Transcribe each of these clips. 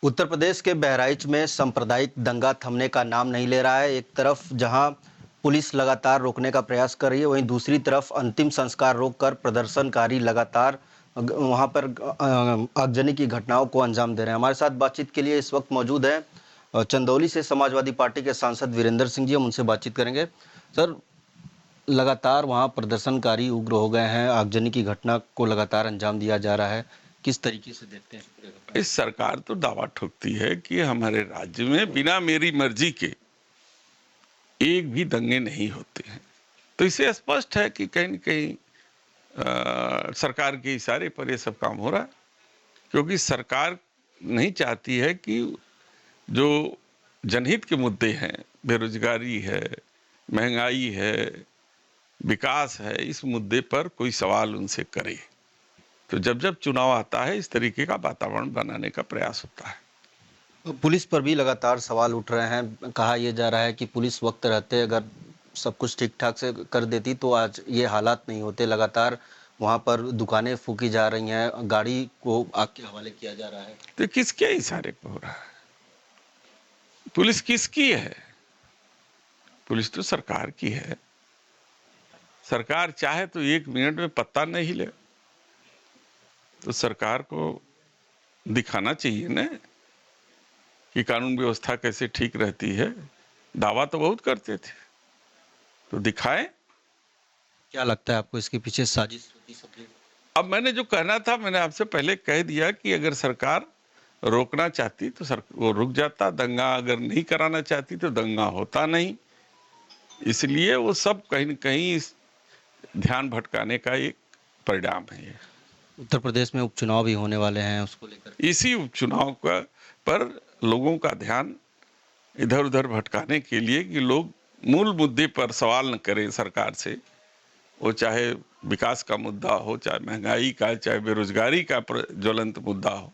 उत्तर प्रदेश के बहराइच में सांप्रदायिक दंगा थमने का नाम नहीं ले रहा है। एक तरफ जहां पुलिस लगातार रोकने का प्रयास कर रही है, वहीं दूसरी तरफ अंतिम संस्कार रोककर प्रदर्शनकारी लगातार वहां पर आगजनी की घटनाओं को अंजाम दे रहे हैं। हमारे साथ बातचीत के लिए इस वक्त मौजूद है चंदौली से समाजवादी पार्टी के सांसद वीरेंद्र सिंह जी। हम उनसे बातचीत करेंगे। सर, लगातार वहां प्रदर्शनकारी उग्र हो गए हैं, आगजनी की घटना को लगातार अंजाम दिया जा रहा है। किस तरीके से देखते हैं इस पूरे घटना इस सरकार तो दावा ठोकती है कि हमारे राज्य में बिना मेरी मर्जी के एक भी दंगे नहीं होते हैं। तो इससे स्पष्ट है कि कहीं न कहीं सरकार के इशारे पर ये सब काम हो रहा है, क्योंकि सरकार नहीं चाहती है कि जो जनहित के मुद्दे हैं, बेरोजगारी है, महंगाई है, विकास है, इस मुद्दे पर कोई सवाल उनसे करे। तो जब जब चुनाव आता है, इस तरीके का वातावरण बनाने का प्रयास होता है। पुलिस पर भी लगातार सवाल उठ रहे हैं। कहा यह जा रहा है कि पुलिस वक्त रहते अगर सब कुछ ठीक ठाक से कर देती तो आज ये हालात नहीं होते। लगातार वहां पर दुकानें फूकी जा रही हैं, गाड़ी को आग के हवाले किया जा रहा है। तो किसके इशारे पर हो रहा है? पुलिस किसकी है? पुलिस तो सरकार की है। सरकार चाहे तो 1 मिनट में पत्ता नहीं हिले। तो सरकार को दिखाना चाहिए ना कि कानून व्यवस्था कैसे ठीक रहती है। दावा तो बहुत करते थे, तो दिखाएं। क्या लगता है आपको इसके पीछे साजिश होती सकती है? अब मैंने जो कहना था, मैंने आपसे पहले कह दिया कि अगर सरकार रोकना चाहती तो वो रुक जाता। दंगा अगर नहीं कराना चाहती तो दंगा होता नहीं। इसलिए वो सब कहीं न कहीं इस ध्यान भटकाने का एक परिणाम है ये। उत्तर प्रदेश में उपचुनाव भी होने वाले हैं, उसको लेकर इसी उपचुनाव का पर लोगों का ध्यान इधर उधर भटकाने के लिए कि लोग मूल मुद्दे पर सवाल न करें सरकार से। वो चाहे विकास का मुद्दा हो, चाहे महंगाई का, चाहे बेरोजगारी का ज्वलंत मुद्दा हो,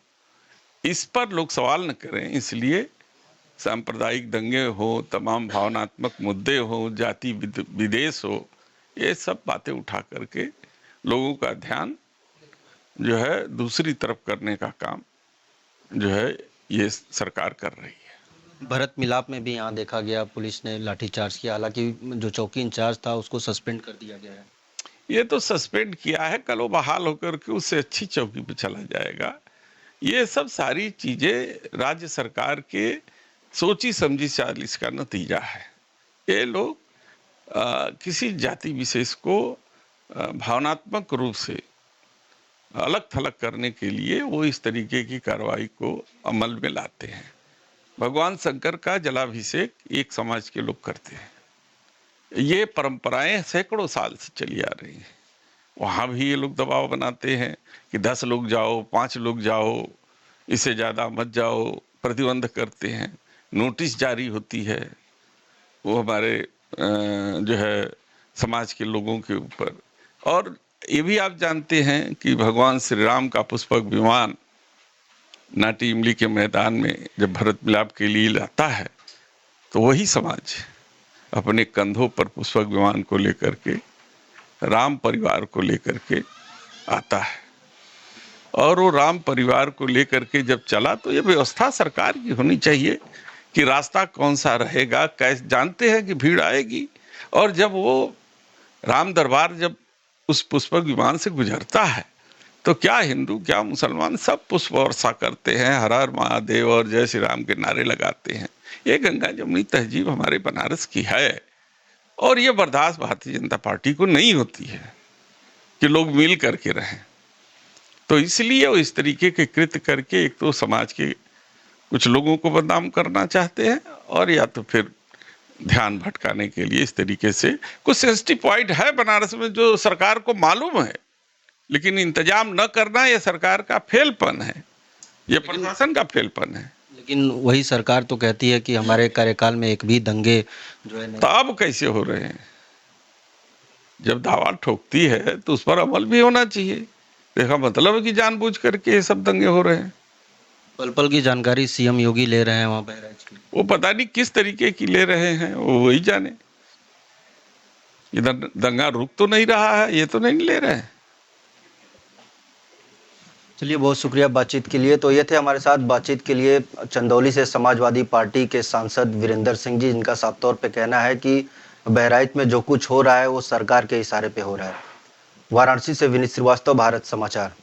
इस पर लोग सवाल न करें। इसलिए सांप्रदायिक दंगे हो, तमाम भावनात्मक मुद्दे हो, जाति विदेश हो, ये सब बातें उठा करके लोगों का ध्यान जो है दूसरी तरफ करने का काम जो है ये सरकार कर रही है। भरत मिलाप में भी यहाँ देखा गया, पुलिस ने लाठीचार्ज किया। हालांकि जो चौकी इंचार्ज था उसको सस्पेंड कर दिया गया है। ये तो सस्पेंड किया है, कल वो बहाल होकर के उससे अच्छी चौकी पे चला जाएगा। ये सब सारी चीजें राज्य सरकार के सोची समझी चालीस का नतीजा है। ये लोग किसी जाति विशेष को भावनात्मक रूप से अलग थलग करने के लिए वो इस तरीके की कार्रवाई को अमल में लाते हैं। भगवान शंकर का जलाभिषेक एक समाज के लोग करते हैं। ये परंपराएं सैकड़ों साल से चली आ रही हैं। वहाँ भी ये लोग दबाव बनाते हैं कि 10 लोग जाओ, 5 लोग जाओ, इससे ज़्यादा मत जाओ, प्रतिबंध करते हैं। नोटिस जारी होती है वो हमारे जो है समाज के लोगों के ऊपर। और ये भी आप जानते हैं कि भगवान श्री राम का पुष्पक विमान नाटी इमली के मैदान में जब भरत मिलाप के लिए लाता है, तो वही समाज अपने कंधों पर पुष्पक विमान को लेकर के राम परिवार को लेकर के आता है। और वो राम परिवार को लेकर के जब चला तो ये व्यवस्था सरकार की होनी चाहिए कि रास्ता कौन सा रहेगा, कैसे। जानते हैं कि भीड़ आएगी, और जब वो राम दरबार जब उस पुष्पक विमान से गुजरता है तो क्या हिंदू क्या मुसलमान सब पुष्प वर्षा करते हैं, हर हर महादेव और जय श्री राम के नारे लगाते हैं। ये गंगा जमुनी तहजीब हमारे बनारस की है, और ये बर्दाश्त भारतीय जनता पार्टी को नहीं होती है कि लोग मिल करके रहें। तो इसलिए वो इस तरीके के कृत्य करके एक तो समाज के कुछ लोगों को बदनाम करना चाहते हैं, और या तो फिर ध्यान भटकाने के लिए इस तरीके से कुछ सेंसिटिव पॉइंट है बनारस में जो सरकार को मालूम है, लेकिन इंतजाम न करना ये सरकार का फेलपन है, ये प्रशासन का फेलपन है। लेकिन वही सरकार तो कहती है कि हमारे कार्यकाल में एक भी दंगे जो है नहीं। तो अब कैसे हो रहे हैं? जब दावा ठोकती है तो उस पर अमल भी होना चाहिए। देखा मतलब है कि जानबूझ करके ये सब दंगे हो रहे हैं। पल पल की जानकारी सीएम योगी ले रहे हैं वहाँ बहराइच की। वो पता नहीं किस तरीके की ले रहे हैं, वो वही जाने। इधर दंगा रुक तो नहीं रहा है, ये तो नहीं ले रहे हैं। चलिए, बहुत शुक्रिया बातचीत के लिए। तो ये थे हमारे साथ बातचीत के लिए चंदौली से समाजवादी पार्टी के सांसद वीरेंद्र सिंह जी, जिनका साफ तौर पे कहना है कि बहराइच में जो कुछ हो रहा है वो सरकार के इशारे पे हो रहा है। वाराणसी से विनीत श्रीवास्तव, भारत समाचार।